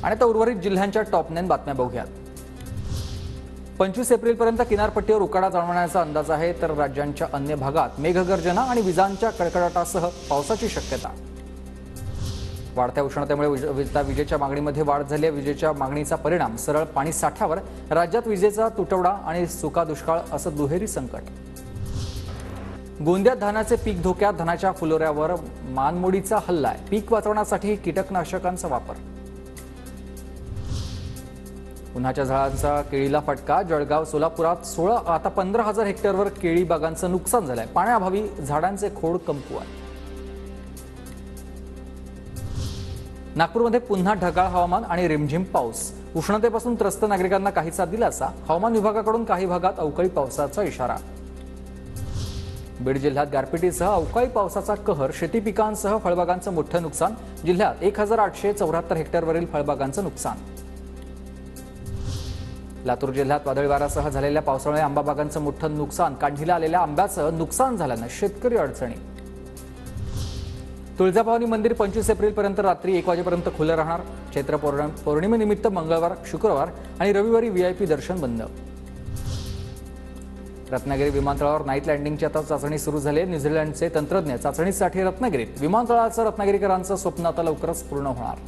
आणि आता उर्वरित जिल्ह्यांच्या टॉप 9 बातम्या बघूयात। 25 एप्रिलपर्यंत किनारपट्टीवर उकाडा जाणवण्याचा अंदाज आहे, तर राज्याच्या अन्य भागात मेघगर्जना आणि विजांच्या कडकडाटासह पावसाची शक्यता। वाढत्या उष्णतेमुळे विजेच्या मागणीमध्ये वाढ झाली आहे। विजेच्या मागणीचा परिणाम सरळ पाणी साठ्यावर, राज्यात विजेचा तुटवडा आणि सुका दुष्काळ असं दुहेरी संकट। गोंदियात धानाचे पीक धोक्यात, धानाच्या फुलोऱ्यावर मानमोडीचा हल्ला आहे। पीक वाचवण्यासाठी कीटकनाशकांचा वापर। उन्हाच्या झाडांचा केळीला फटका। जळगाव, सोलापुरात 15,000 हेक्टरवर केळी बागांचं नुकसान झालंय। पाण्याअभावी झाडांचे खोड कमकुवत। नागपूरमध्ये पुन्हा ढगाळ हवामान आणि रिमझिम पाऊस। उष्णतेपासून त्रस्त नागरिकांना काहीसा दिलासा। हवामान विभागाकडून काही भागात अवकाळी पावसाचा इशारा। बीड जिल्ह्यात गारपिटीसह अवकाळी पावसाचा कहर। शेती पिकांसह फळबागांचं मोठं नुकसान। जिल्ह्यात 1874 हेक्टरवरील फळबागांचं नुकसान। लातूर जिल्ह्यात वादळी वाऱ्यासह झालेल्या पावसामुळे आंबा बागांचं मोठं नुकसान। काढणीला आलेल्या आंब्याचं नुकसान झाल्यानं शेतकरी अडचणी। तुळजाभवानी मंदिर 25 एप्रिलपर्यंत रात्री 1 वाजेपर्यंत खुलं राहणार। चैत्र पौर्णिमेनिमित्त मंगळवार, शुक्रवार आणि रविवारी व्हीआयपी दर्शन बंद। रत्नागिरी विमानतळावर नाईट लँडिंगची आता चाचणी सुरू झाली आहे। न्यूझीलंडचे तंत्रज्ञ चाचणीसाठी रत्नागिरीत। विमानतळाचं रत्नागिरीकरांचं स्वप्न आता लवकरच पूर्ण होणार।